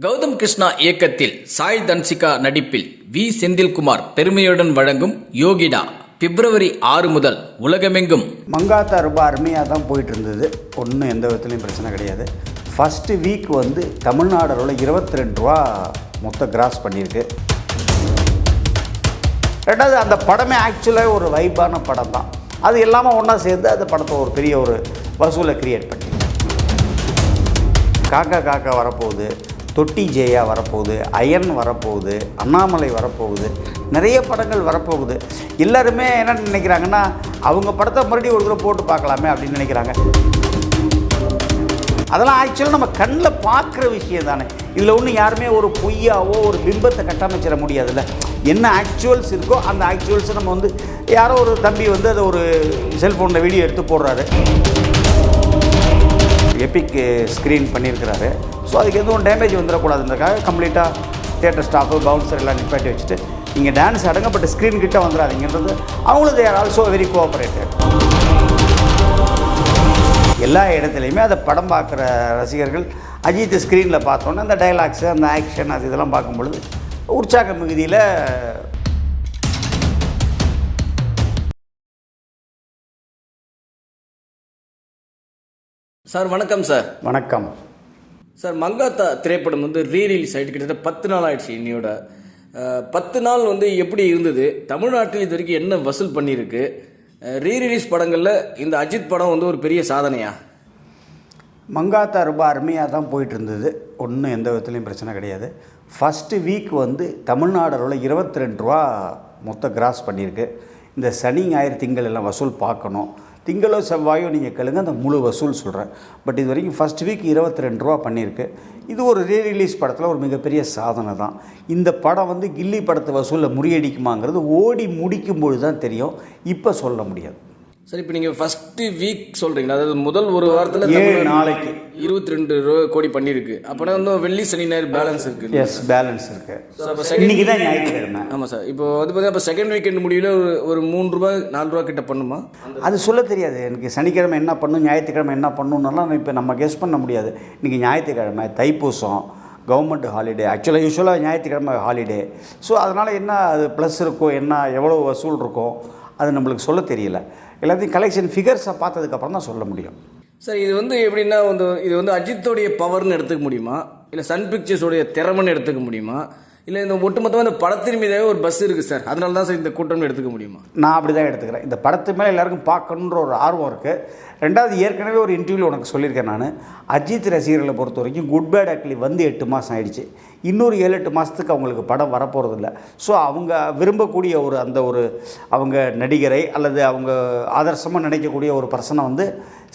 கௌதம் கிருஷ்ணா இயக்கத்தில் சாய் தன்சிகா நடிப்பில் வி செந்தில்குமார் பெருமையுடன் வழங்கும் யோகிடா பிப்ரவரி 6 முதல் உலகமெங்கும். மங்காத்தா ரொம்ப அருமையாக தான் போயிட்டு இருந்தது. ஒன்றும் எந்த விதத்துலையும் பிரச்சனை கிடையாது. ஃபஸ்ட்டு வீக் தமிழ்நாடு அளவில் 22 ரூபா மொத்தம் கிராஸ் பண்ணியிருக்கு. ரெண்டாவது அந்த படமே ஆக்சுவலாக ஒரு வைப்பான படம் தான். அது எல்லாமே ஒன்றா சேர்ந்து அந்த படத்தை ஒரு பெரிய ஒரு வசூலை கிரியேட் பண்ணி காக்கா காக்கா வரப்போகுது, தொட்டி ஜெயா வரப்போகுது, அயன் வரப்போகுது, அண்ணாமலை வரப்போகுது, நிறைய படங்கள் வரப்போகுது. எல்லாருமே என்ன நினைக்கிறாங்கன்னா அவங்க படத்தை மறுபடியும் ஒரு தடவை போட்டு பார்க்கலாமே அப்படின்னு நினைக்கிறாங்க. அதெல்லாம் ஆக்சுவலாக நம்ம கண்ணில் பார்க்குற விஷயம் தானே. இதில் ஒன்றும் யாருமே ஒரு பொய்யாவோ ஒரு பிம்பத்தை கட்டமைச்சிட முடியாதுல்ல. என்ன ஆக்சுவல்ஸ் இருக்கோ அந்த ஆக்சுவல்ஸை நம்ம யாரோ ஒரு தம்பி அதை ஒரு செல்ஃபோனில் வீடியோ எடுத்து போடுறாரு, எபிக் ஸ்க்ரீன் பண்ணியிருக்கிறாரு. ஸோ அதுக்கு எதுவும் டேமேஜ் வந்துடக்கூடாதுன்றக்காக கம்ப்ளீட்டாக தியேட்டர் ஸ்டாஃபு பவுன்சர் எல்லாம் நிப்பாட்டி வச்சுட்டு நீங்கள் டான்ஸ் ஆடுங்க, பட் ஸ்க்ரீன் கிட்ட வந்துடாதீங்கன்றது அவங்களும் தேர் ஆல்சோ வெரி கோஆப்ரேட்டட். எல்லா இடத்துலையுமே அதை படம் பார்க்குற ரசிகர்கள் அஜித் ஸ்க்ரீனில் பார்த்தோன்னே அந்த டைலாக்ஸு அந்த ஆக்ஷன் அது இதெல்லாம் பார்க்கும்பொழுது உற்சாக மிகுதியில் சார் வணக்கம். சார் வணக்கம் சார். மங்காத்தா திரைப்படம் ரீரிலீஸ் ஆகிட்டு கிட்டத்தட்ட 10 நாள் ஆயிடுச்சு. இன்னையோட 10 நாள் எப்படி இருந்தது, தமிழ்நாட்டில் இது வரைக்கும் என்ன வசூல் பண்ணியிருக்கு, ரீரிலீஸ் படங்களில் இந்த அஜித் படம் ஒரு பெரிய சாதனையா? மங்காத்தா ரொம்ப அருமையாக தான் போயிட்டு இருந்தது. ஒன்றும் எந்த விதத்துலையும் பிரச்சனை கிடையாது. ஃபஸ்ட்டு வீக் தமிழ்நாடு அளவில் 22 ரூபா மொத்தம் கிராஸ் பண்ணியிருக்கு. இந்த சனி ஞாயிறு திங்கள் எல்லாம் வசூல் பார்க்கணும். திங்களோ செவ்வாயோ நீங்கள் கேளுங்க, அந்த முழு வசூல் சொல்கிறேன். பட் இது வரைக்கும் ஃபஸ்ட் வீக் 22 ரூபா பண்ணியிருக்கு. இது ஒரு ரீரிலீஸ் படத்தில் ஒரு மிகப்பெரிய சாதனை தான். இந்த படம் கில்லி படத்தை வசூலில் முறியடிக்குமாங்கிறது ஓடி முடிக்கும்பொழுது தான் தெரியும். இப்போ சொல்ல முடியாது. சார், இப்போ நீங்கள் ஃபஸ்ட்டு வீக் சொல்கிறீங்களா, அதாவது முதல் ஒரு வாரத்தில் 7 நாளைக்கு 22 கோடி பண்ணியிருக்கு. அப்போனா வெள்ளி சனி ஞாயிறு பேலன்ஸ் இருக்குது. எஸ், பேலன்ஸ் இருக்குது. இன்றைக்கி தான் ஞாயிற்றுக்கிழமை. ஆமாம் சார். இப்போ பார்த்தீங்கன்னா இப்போ செகண்ட் வீக்கெண்ட் முடியல ஒரு 3 ரூபா 4 ரூபா கிட்ட பண்ணுமா? அது சொல்ல தெரியாது எனக்கு. சனிக்கிழமை என்ன பண்ணும், ஞாயிற்றுக்கிழமை என்ன பண்ணணுன்னாலாம் இப்போ நம்ம கெஸ் பண்ண முடியாது. இன்றைக்கி ஞாயிற்றுக்கிழமை, தைப்பூசம், கவர்மெண்ட் ஹாலிடே. ஆக்சுவலாக யூஸ்வலாக ஞாயிற்றுக்கிழமை ஹாலிடே. ஸோ அதனால் என்ன அது ப்ளஸ் இருக்கோ, என்ன எவ்வளோ வசூல் இருக்கோ அது நம்மளுக்கு சொல்ல தெரியல. எல்லாத்தையும் கலெக்ஷன் ஃபிகர்ஸை பார்த்ததுக்கப்புறம் தான் சொல்ல முடியும். சார், இது எப்படின்னா இது அஜித்தோடைய பவர்னு எடுத்துக்க முடியுமா, இல்லை சன் பிக்சர்ஸோடைய திறமைன்னு எடுத்துக்க முடியுமா, இல்லை இந்த ஒட்டுமொத்தமாக இந்த படத்தின் மீதாவே ஒரு பஸ் இருக்குது சார், அதனால தான் சார் இந்த கூட்டம்னு எடுத்துக்க முடியுமா? நான் அப்படி தான் எடுத்துக்கிறேன். இந்த படத்து மேலே எல்லாருக்கும் பார்க்கணுன்ற ஒரு ஆர்வம் இருக்குது. ரெண்டாவது, ஏற்கனவே ஒரு இன்டர்வியூவில் உனக்கு சொல்லியிருக்கேன் நான், அஜித் ரசிகர்களை பொறுத்த வரைக்கும் குட் பேட் அக்லி 8 மாதம் ஆகிடுச்சு. இன்னொரு 7-8 மாதத்துக்கு அவங்களுக்கு படம் வரப்போகிறதில்ல. ஸோ அவங்க விரும்பக்கூடிய அவங்க நடிகரை அல்லது அவங்க ஆதர்சமாக நினைக்கக்கூடிய ஒரு பர்சனை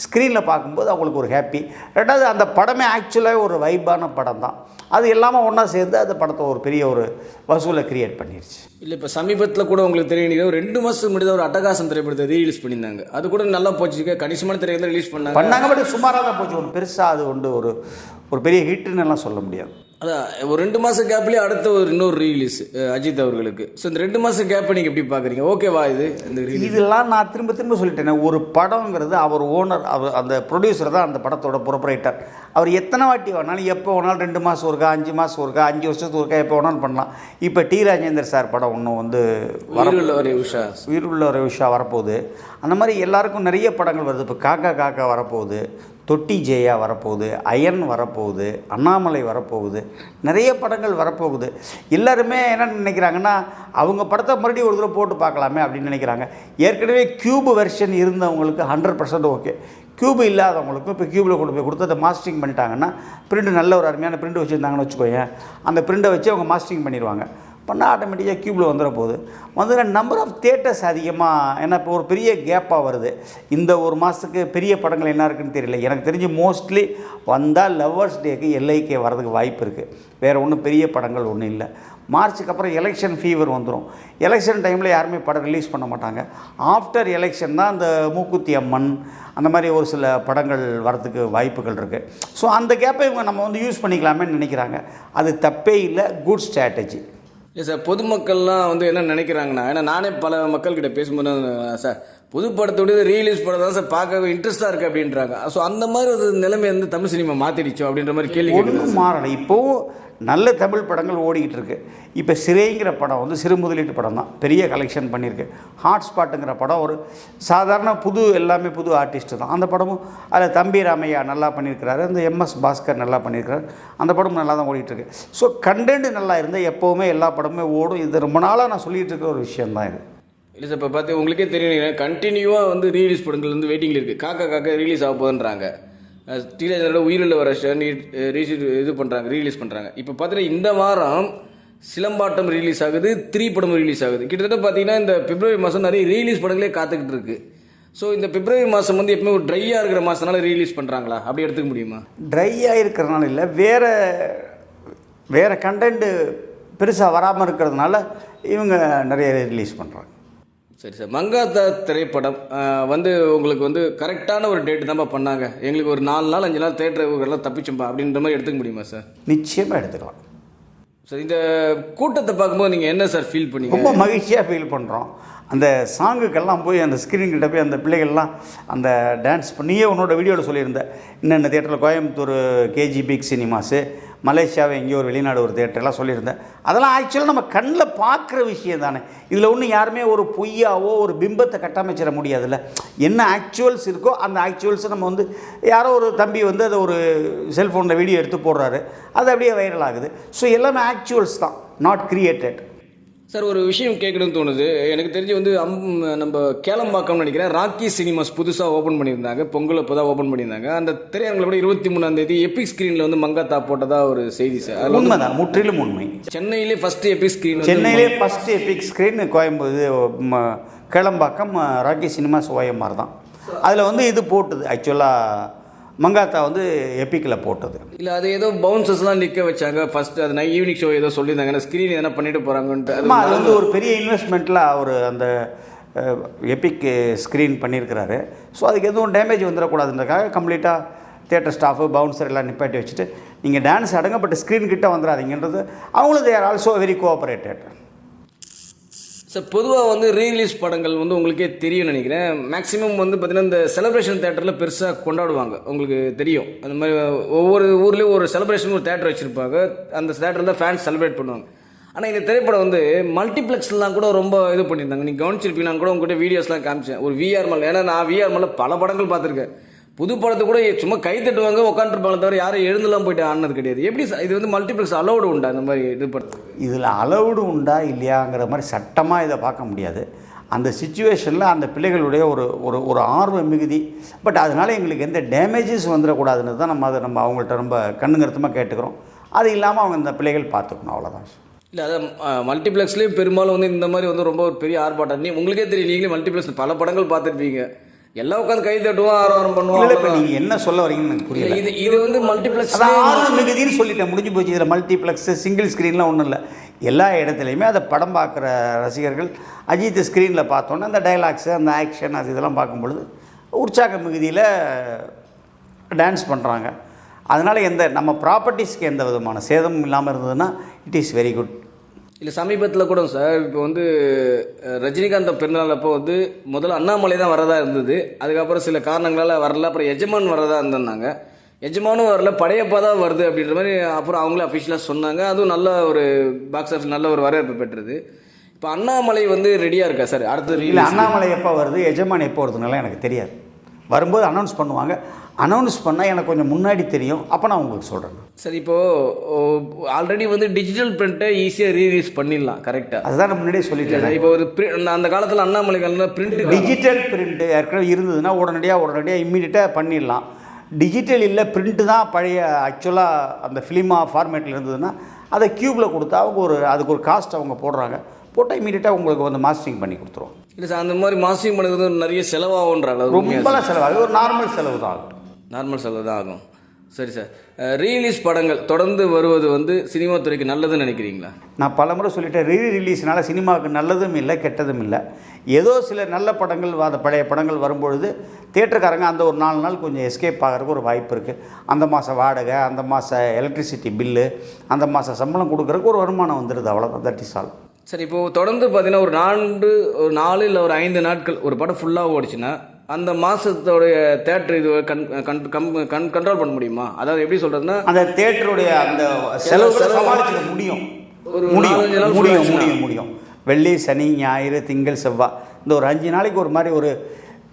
ஸ்க்ரீனில் பார்க்கும்போது அவங்களுக்கு ஒரு ஹாப்பி. ரெண்டாவது, அந்த படமே ஆக்சுவலாக ஒரு வைப்பான படம் தான். அது எல்லாமே ஒன்றா சேர்ந்து அந்த படத்தை ஒரு பெரிய ஒரு வசூலை கிரியேட் பண்ணிடுச்சு. இல்லை, இப்போ சமீபத்தில் கூட உங்களுக்கு தெரியும், ஒரு 2 மாதத்துக்கு முன்னாடி ஒரு அட்டகாசம் திரைப்படத்தை ரீலீஸ் பண்ணியிருந்தாங்க. அது கூட நல்லா போச்சு, கணிசமான திரைப்படம் ரிலீஸ் பண்ணாங்க. பட் சுமாராக தான் போச்சு. ஒரு பெருசாக அது ஒரு பெரிய ஹிட்டுன்னு எல்லாம் சொல்ல முடியாது. அதான் ஒரு 2 மாதம் கேப்லேயே அடுத்த இன்னொரு ரீலீஸ் அஜித் அவர்களுக்கு. ஸோ இந்த 2 மாதம் கேப்பை நீங்கள் எப்படி பார்க்குறீங்க? ஓகேவா இதெல்லாம் நான் திரும்ப சொல்லிட்டேன். ஒரு படங்கிறது அவர் ஓனர், அந்த ப்ரொடியூசர் தான் அந்த படத்தோட ப்ரொப்ரைட்டர். அவர் எத்தனை வாட்டி வேணாலும், எப்போ வேணாலும், 2 மாதம் ஒருக்கா, 5 மாதம் ஒருக்கா, 5 வருஷத்துக்கு ஒருக்கா, எப்போ வேணாலும் பண்ணலாம். இப்போ டி ராஜேந்தர் சார் படம் ஒன்று உயிருள்ள ஒரு விஷா வரப்போகுது. அந்த மாதிரி எல்லாருக்கும் நிறைய படங்கள் வருது. இப்போ காக்கா காக்கா வரப்போகுது, தொட்டி ஜெயா வரப்போகுது, அயன் வரப்போகுது, அண்ணாமலை வரப்போகுது, நிறைய படங்கள் வரப்போகுது. எல்லாருமே என்ன நினைக்கிறாங்கன்னா அவங்க படத்தை மறுபடியும் ஒரு தடவை போட்டு பார்க்கலாமே அப்படின்னு நினைக்கிறாங்க. ஏற்கனவே க்யூப் வெர்ஷன் இருந்தவங்களுக்கு 100% ஓகே. க்யூப் இல்லாதவங்களுக்கும் இப்போ க்யூபில் கொண்டு போய் கொடுத்து அதை மாஸ்டரிங் பண்ணிட்டாங்கன்னா, பிரிண்ட் நல்ல ஒரு அருமையான பிரிண்ட் வச்சுருந்தாங்கன்னு வச்சுக்கோங்க, அந்த பிரிண்டை வச்சு அவங்க மாஸ்டரிங் பண்ணிடுவாங்க. பண்ணால் ஆட்டோமேட்டிக்காக க்யூபில் வந்துட போகுது. நம்பர் ஆஃப் தியேட்டர்ஸ் அதிகமாக, ஏன்னா இப்போ ஒரு பெரிய கேப்பாக வருது. இந்த ஒரு மாதத்துக்கு பெரிய படங்கள் என்ன இருக்குதுன்னு தெரியல. எனக்கு தெரிஞ்சு மோஸ்ட்லி வந்தால் லவ்வர்ஸ் டேக்கு எல்ஐகே வரதுக்கு வாய்ப்பு இருக்குது. வேறு ஒன்றும் பெரிய படங்கள் ஒன்றும் இல்லை. மார்ச்சுக்கு அப்புறம் எலெக்ஷன் ஃபீவர் வந்துடும். எலெக்ஷன் டைமில் யாருமே படம் ரிலீஸ் பண்ண மாட்டாங்க. ஆஃப்டர் எலெக்ஷன் தான் அந்த மூக்குத்தி அம்மன் அந்த மாதிரி ஒரு சில படங்கள் வரதுக்கு வாய்ப்புகள் இருக்குது. ஸோ அந்த கேப்பை இவங்க நம்ம யூஸ் பண்ணிக்கலாமேன்னு நினைக்கிறாங்க. அது தப்பே இல்லை, குட் ஸ்ட்ராட்டஜி. இல்லை சார், பொதுமக்கள்லாம் என்ன நினைக்கிறாங்கன்னா, ஏன்னா நானே பல மக்கள்கிட்ட பேசும்போது சார் புது படத்தோட ரீலீஸ் படம் தான் சார் பார்க்க இன்ட்ரெஸ்ட்டாக இருக்குது அப்படின்றாங்க. ஸோ அந்த மாதிரி ஒரு நிலைமை தமிழ் சினிமா மாற்றிடுச்சோம் அப்படின்ற மாதிரி கேள்வி. ஒன்றும் மாறலை. இப்போது நல்ல தமிழ் படங்கள் ஓடிக்கிட்டு இருக்கு. இப்போ சிறைங்கிற படம் வந்து சிறு முதலீட்டு படம் தான், பெரிய கலெக்ஷன் பண்ணியிருக்கு. ஹாட்ஸ்பாட்டுங்கிற படம் ஒரு சாதாரண எல்லாமே புது ஆர்டிஸ்ட்டு தான். அந்த படமும் அதில் தம்பி ராமையா நல்லா பண்ணியிருக்கிறாரு, அந்த MS பாஸ்கர் நல்லா பண்ணியிருக்கிறாரு. அந்த படமும் நல்லா தான் ஓடிட்டுருக்கு. ஸோ கண்டென்ட் நல்லா இருந்தால் எப்போவுமே எல்லா படமுமே ஓடும். இது ரொம்ப நாளாக நான் சொல்லிகிட்டு இருக்கிற ஒரு விஷயந்தான் இது. இல்லை சார், இப்போ பார்த்து உங்களுக்கே தெரியும், கண்டினியூவாக வந்து ரீலீஸ் படங்கள் வந்து வெயிட்டிங்கில் இருக்குது. காக்கா ரிலீஸ் ஆக போகுதுன்றாங்க. டீனேஜரோட உயிரில் வர இது பண்ணுறாங்க, ரிலீஸ் பண்ணுறாங்க. இப்போ பார்த்தீங்கன்னா இந்த வாரம் சிலம்பாட்டம் ரிலீஸ் ஆகுது, 3 படம் ரிலீஸ் ஆகுது. கிட்டத்தட்ட பார்த்தீங்கன்னா இந்த பிப்ரவரி மாதம் நிறைய ரிலீஸ் படங்களே காத்துக்கிட்டு இருக்கு. ஸோ இந்த பிப்ரவரி மாதம் வந்து எப்பவுமே ஒரு ட்ரையாக இருக்கிற மாதனால ரிலீஸ் பண்ணுறாங்களா, அப்படி எடுத்துக்க முடியுமா? ட்ரையாக இருக்கிறதுனால இல்லை, வேறு கண்டென்ட்டு பெருசாக வராமல் இருக்கிறதுனால இவங்க நிறைய ரிலீஸ் பண்ணுறாங்க. சரி சார், மங்காத்தா திரைப்படம் வந்து உங்களுக்கு வந்து கரெக்டான ஒரு டேட்டு தான்ப்பா பண்ணாங்க, எங்களுக்கு ஒரு 4 நாள் 5 நாள் தேட்டரெல்லாம் தப்பிச்சோம்பா அப்படின்ற மாதிரி எடுத்துக்க முடியுமா சார்? நிச்சயமாக எடுத்துக்கலாம் சார். இந்த கூட்டத்தை பார்க்கும்போது நீங்கள் என்ன சார் ஃபீல் பண்ணீங்க? ரொம்ப மகிழ்ச்சியாக ஃபீல் பண்ணுறோம். அந்த சாங்குக்கெல்லாம் போய் அந்த ஸ்க்ரீன்கிட்ட போய் அந்த பிள்ளைகள்லாம் அந்த டான்ஸ் பண்ணியே உன்னோட வீடியோவில் சொல்லியிருந்தேன். இன்னென்ன தேட்டரில் கோயம்புத்தூர் KG பிக் சினிமாஸு, மலேசியாவை எங்கேயோ ஒரு வெளிநாடு ஒரு தேட்டரெல்லாம் சொல்லியிருந்தேன். அதெல்லாம் ஆக்சுவலாக நம்ம கண்ணில் பார்க்குற விஷயம் தானே. இதில் ஒன்றும் யாருமே ஒரு பொய்யாவோ ஒரு பிம்பத்தை கட்டமைச்சிட முடியாதுல்ல. என்ன ஆக்சுவல்ஸ் இருக்கோ அந்த ஆக்சுவல்ஸை நம்ம வந்து யாரோ ஒரு தம்பி வந்து அதை ஒரு செல்ஃபோனில் வீடியோ எடுத்து போடுறாரு, அது அப்படியே வைரல் ஆகுது. ஸோ எல்லாமே ஆக்சுவல்ஸ் தான், நாட் கிரியேட்டட். சார், ஒரு விஷயம் கேட்கணும்னு தோணுது. எனக்கு தெரிஞ்சு வந்து நம்ம கேளம்பாக்கம்னு நினைக்கிறேன், ராக்கி சினிமாஸ் புதுசாக ஓப்பன் பண்ணியிருந்தாங்க, பொங்கல் இப்போ தான் ஓப்பன் பண்ணியிருந்தாங்க. அந்த திரையரங்கில் 23ஆம் தேதி எபிக் ஸ்க்ரீனில் வந்து மங்காத்தா போட்டதாக ஒரு செய்தி சார். உண்மைதான், முற்றிலும் உண்மை. சென்னையிலே ஃபஸ்ட்டு எபிக் ஸ்க்ரீன், சென்னையிலே first epic screen Coimbatore Kelambakkam Rakki cinemas OMR தான். அதில் வந்து இது போட்டது ஆக்சுவலாக மங்காத்தா வந்து எப்பிக்கில் போட்டது. இல்லை, அது ஏதோ பவுன்சஸ்லாம் நிற்க வச்சாங்க ஃபஸ்ட்டு, அது ஈவினிங் ஷோ ஏதோ சொல்லியிருந்தாங்க, ஸ்க்ரீன் எதனா பண்ணிட்டு போகிறாங்கன்ட்டு. அது வந்து ஒரு பெரிய இன்வெஸ்ட்மெண்ட்டில் அவர் அந்த எப்பிக் ஸ்க்ரீன் பண்ணியிருக்கிறாரு. ஸோ அதுக்கு எதுவும் டேமேஜ் வந்துடக்கூடாதுன்றதுக்காக கம்ப்ளீட்டாக தியேட்டர் ஸ்டாஃபு பவுன்சர் எல்லாம் நிப்பாட்டி வச்சுட்டு நீங்கள் டான்ஸ் அடங்க பட் ஸ்க்ரீன் கிட்ட வந்துடாதீங்கன்றது அவங்களும் தேர் ஆல்சோ வெரி கோஆப்ரேட்டட். சார், பொதுவாக வந்து ரீரிலீஸ் படங்கள் வந்து உங்களுக்கே தெரியும் நினைக்கிறேன். மேக்ஸிமம் வந்து பார்த்திங்கன்னா இந்த செலிப்ரேஷன் தேட்டரில் பெருசாக கொண்டாடுவாங்க, உங்களுக்கு தெரியும். அந்த மாதிரி ஒவ்வொரு ஊர்லேயும் ஒரு செலிப்ரேஷன் ஒரு தேட்டர் வச்சுருப்பாங்க, அந்த தேட்டரில் ஃபேன்ஸ் செலிப்ரேட் பண்ணுவாங்க. ஆனால் இந்த திரைப்படம் வந்து மல்டிப்ளெக்ஸ்லாம் கூட ரொம்ப இது பண்ணியிருந்தாங்க. நீங்கள் கவனிச்சிருப்பீங்கன்னா கூட உங்கள்கிட்ட வீடியோஸ்லாம் காமிச்சேன், ஒரு VR மால். ஏன்னா நான் VR மாலில் பல படங்கள் பார்த்துருக்கேன். புது படத்தை கூட சும்மா கை தட்டுவாங்க, உட்காந்துருப்பாங்க, தவிர யாரும் எழுந்துலாம் போயிட்டு ஆடினது கிடையாது. எப்படி சார் இது வந்து மல்டிப்ளெக்ஸ் அலௌடு உண்டா இந்த மாதிரி இது பண்ணுறது? இதில் அலௌடு உண்டா இல்லையாங்கிற மாதிரி சட்டமாக இதை பார்க்க முடியாது. அந்த சுச்சுவேஷனில் அந்த பிள்ளைகளுடைய ஒரு ஆர்வ மிகுதி. பட் அதனால் எங்களுக்கு எந்த டேமேஜஸ் வந்துடக்கூடாதுன்னு தான் நம்ம அவங்கள்ட்ட ரொம்ப கண்ணுங்கருத்தமாக கேட்டுக்கிறோம். அது இல்லாமல் அவங்க இந்த பிள்ளைகள் பார்த்துக்கணும், அவ்வளோதான். இல்லை, அதான் மல்டிப்ளெக்ஸ்லேயும் பெரும்பாலும் வந்து இந்த மாதிரி வந்து ரொம்ப ஒரு பெரிய ஆர்ப்பாட்டம். உங்களுக்கே தெரியும், நீங்களே மல்டிப்ளெக்ஸ் பல படங்கள் பார்த்துருப்பீங்க, எல்லாம் உட்காந்து கை தட்டுவோம், ஆர்வம் பண்ணுவோம். இப்போ நீங்கள் என்ன சொல்ல வரீங்கன்னு எனக்கு புரியல. இது வந்து மல்டிப்ளெக்ஸ் ஆர்வ மிகுதின்னு சொல்லிட்டேன், முடிஞ்சு போச்சு. இதில் மல்டிப்ளெக்ஸ் சிங்கிள் ஸ்க்ரீன்லாம் ஒன்றும் இல்லை. எல்லா இடத்துலையுமே அதை படம் பார்க்குற ரசிகர்கள் அஜித் ஸ்க்ரீனில் பார்த்தோன்னே அந்த டைலாக்ஸு அந்த ஆக்ஷன் அது இதெல்லாம் பார்க்கும்பொழுது உற்சாக மிகுதியில் டான்ஸ் பண்ணுறாங்க. அதனால் நம்ம ப்ராப்பர்ட்டிஸ்க்கு எந்த விதமான சேதமும் இல்லாமல் இருந்ததுன்னா இட் இஸ் வெரி குட். இல்லை, சமீபத்தில் கூட சார் இப்போ வந்து ரஜினிகாந்த் பிறந்தநாள் அப்போ வந்து முதல்ல அண்ணாமலை தான் வரதா இருந்தது. அதுக்கப்புறம் சில காரணங்களால் வரல, அப்புறம் எஜமான் வரதா இருந்தாங்க. எஜமானும் வரல, படையப்பா தான் வருது அப்படின்ற மாதிரி அப்புறம் அவங்களே அஃபிஷியலாக சொன்னாங்க. அதுவும் நல்ல ஒரு பாக்ஸ் ஆஃபீஸ் நல்ல ஒரு வரவேற்பு பெற்றது. இப்போ அண்ணாமலை வந்து ரெடியாக இருக்கா சார் அடுத்தது? இல்லை, அண்ணாமலை எப்போ வருது, எஜமான் எப்போ வருதுனால எனக்கு தெரியாது. வரும்போது அனௌன்ஸ் பண்ணுவாங்க. அனௌன்ஸ் பண்ணால் எனக்கு கொஞ்சம் முன்னாடி தெரியும், அப்போ நான் உங்களுக்கு சொல்கிறேன். சரி, இப்போது ஆல்ரெடி வந்து டிஜிட்டல் பிரிண்ட்டை ஈஸியாக ரீலீஸ் பண்ணிடலாம், கரெக்டாக? அதுதான் நான் முன்னாடியே சொல்லிட்டேன். இப்போ ஒரு அந்த காலத்தில் அண்ணாமலை காலத்தில் பிரிண்ட் டிஜிட்டல் பிரிண்ட்டு ஏற்கனவே இருந்ததுன்னா உடனடியாக இம்மீடியட்டாக பண்ணிடலாம். டிஜிட்டல் இல்லை, பிரிண்ட்டு தான் பழைய ஆக்சுவலாக அந்த ஃபிலிமாக ஃபார்மேட்டில் இருந்ததுன்னா அதை க்யூப்பில் கொடுத்தா அவங்க அதுக்கு ஒரு காஸ்ட் அவங்க போடுறாங்க, போட்டால் இமீடியட்டாக உங்களுக்கு வந்து மாஸ்டரிங் பண்ணி கொடுத்துருவோம். இல்லை சார், அந்த மாதிரி மாஸ்டரிங் பண்ணுறது நிறைய செலவாகுன்றாங்க. ரொம்பலாம் செலவாகும், ஒரு நார்மல் செலவு தான் ஆகும். நார்மல் செலவு தான் ஆகும். சரி சார், ரீலீஸ் படங்கள் தொடர்ந்து வருவது வந்து சினிமா துறைக்கு நல்லதுன்னு நினைக்கிறீங்களா? நான் பல முறை சொல்லிட்டேன், ரீரிலீஸ்னால சினிமாவுக்கு நல்லதும் இல்லை கெட்டதும் இல்லை. ஏதோ சில நல்ல படங்கள் அந்த பழைய படங்கள் வரும்பொழுது தியேட்டருக்காரங்க அந்த ஒரு 4 நாள் கொஞ்சம் எஸ்கேப் ஆகிறதுக்கு ஒரு வாய்ப்பு இருக்குது. அந்த மாதம் வாடகை, அந்த மாதம் எலக்ட்ரிசிட்டி பில்லு, அந்த மாதம் சம்பளம் கொடுக்குறதுக்கு ஒரு வருமானம் வந்துடுது, அவ்வளோதான். That is all. சரி, இப்போது தொடர்ந்து பார்த்தீங்கன்னா ஒரு 4 இல்லை ஒரு 5 நாட்கள் ஒரு படம் ஃபுல்லாக ஓடிச்சுன்னா அந்த மாதத்தோடைய தேட்டர் இது கண்ட்ரோல் பண்ண முடியுமா? அதாவது எப்படி சொல்கிறதுன்னா, அந்த தேட்டருடைய அந்த செலவுகளை சமாளிச்சிட முடியும். ஒரு முடியும். வெள்ளி, சனி, ஞாயிறு, திங்கள், செவ்வாய், இந்த ஒரு 5 நாளைக்கு ஒரு மாதிரி ஒரு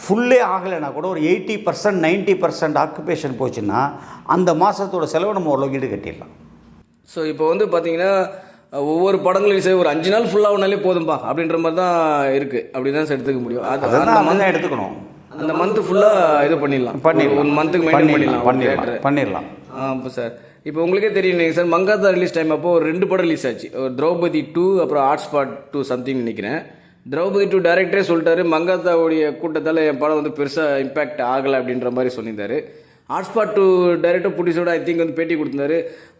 ஃபுல்லே ஆகலைன்னா கூட ஒரு 80% 90% ஆக்குபேஷன் போச்சுன்னா அந்த மாதத்தோட செலவு நம்ம ஓரளவுக்கு ஈடு கட்டிடலாம். ஸோ இப்போ வந்து பார்த்தீங்கன்னா ஒவ்வொரு படங்களையும் சரி ஒரு 5 நாள் ஃபுல்லாகனாலே போதும்பா அப்படின்ற மாதிரி தான் இருக்குது. அப்படி தான் சார் எடுத்துக்க முடியும். அதான் எடுத்துக்கணும். அந்த மந்த்து ஃபுல்லாக இது பண்ணிடலாம். ஒரு மந்த்துக்கு மெயின்டைன் பண்ணிடலாம். இப்போ சார் இப்போ உங்களுக்கே தெரியும் சார், மங்காத்தா ரிலீஸ் டைம் அப்போ ஒரு 2 படம் ரிலீஸ் ஆச்சு. ஒரு திரௌபதி 2, அப்புறம் ஹாட்ஸ்பாட் 2 சம்திங் நினைக்கிறேன். திரௌபதி 2 டைரக்டரே சொல்லிட்டாரு, மங்காத்தாவுடைய கூட்டத்தால் என் படம் வந்து பெருசாக இம்பேக்ட் ஆகலை அப்படின்ற மாதிரி சொல்லியிருந்தாரு. ஹாட்ஸ்பாட் 2 டைரக்டர் புடிசோட ஐ திங்க் வந்து பேட்டி கொடுத்திருந்தாரு,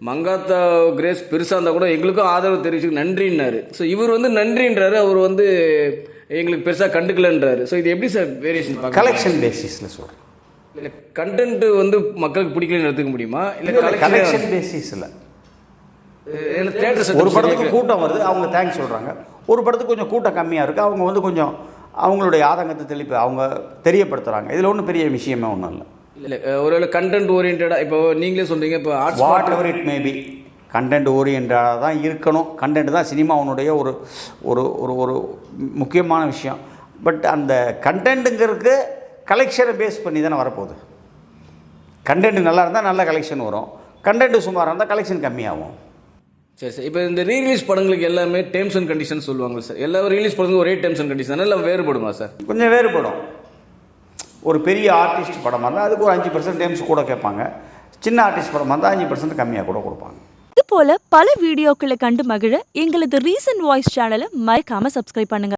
மங்காத்தா கிரேஸ் பெருசாக இருந்தால் கூட எங்களுக்கும் ஆதரவு தெரிவிச்சு நன்றின்னாரு. ஸோ இவர் வந்து நன்றின்றாரு, அவர் வந்து எங்களுக்கு பெருசாக கண்டுக்கலன்றாரு. ஸோ இது எப்படி சார் வேரியேஷன்? கலெக்ஷன் பேசிஸில் சொல்கிறேன். இல்லை கண்டென்ட் வந்து மக்களுக்கு பிடிக்கலன்னு எடுத்துக்க முடியுமா? இல்லை கலெக்ஷன் பேசிஸில் ஒரு படத்துக்கு கூட்டம் வருது, அவங்க தேங்க்ஸ் சொல்கிறாங்க. ஒரு படத்துக்கு கொஞ்சம் கூட்டம் கம்மியாக இருக்குது, அவங்க வந்து கொஞ்சம் அவங்களுடைய ஆதங்கத்தை அவங்க தெரியப்படுத்துகிறாங்க. இதில் ஒன்றும் பெரிய விஷயமே ஒன்றும் இல்லை. இல்லை ஒருவேளை கண்டென்ட் ஓரியன்டாக இப்போ நீங்களே சொல்கிறீங்க, இப்போ whatever it maybe content ஓரியன்டாக தான் இருக்கணும். கண்டென்ட் தான் சினிமாவுடைய ஒரு ஒரு ஒரு ஒரு முக்கியமான விஷயம். பட் அந்த கண்டென்ட்டுங்கிறதுக்கு கலெக்ஷனை பேஸ் பண்ணி தானே வரப்போகுது. கண்டென்ட் நல்லா இருந்தால் நல்ல கலெக்ஷன் வரும், கண்டென்ட் சுமாராக இருந்தால் கலெக்ஷன் கம்மியாகும். சரி சார், இப்போ இந்த ரீரிலீஸ் படங்களுக்கு எல்லாமே டேர்ம்ஸ் அண்ட் கண்டிஷன் சொல்லுவாங்க சார். எல்லா ரிலீஸ் படங்களும் ஒரே டேர்ம்ஸ் அண்ட் கண்டிஷன் இல்லை வேறுபடுமா சார்? கொஞ்சம் வேறுபடும். ஒரு பெரிய ஆர்டிஸ்ட் படமாக இருந்தால் அதுக்கு ஒரு 5% டேர்ம்ஸ் கூட கேட்பாங்க. சின்ன ஆர்டிஸ்ட் படமாக இருந்தால் 5% கம்மியாக கூட கொடுப்பாங்க. இது போல பல வீடியோக்களை கண்டு மகிழ எங்களது ரீசன்ட் வாய்ஸ் சேனலை மறக்காம சப்ஸ்கிரைப் பண்ணுங்க.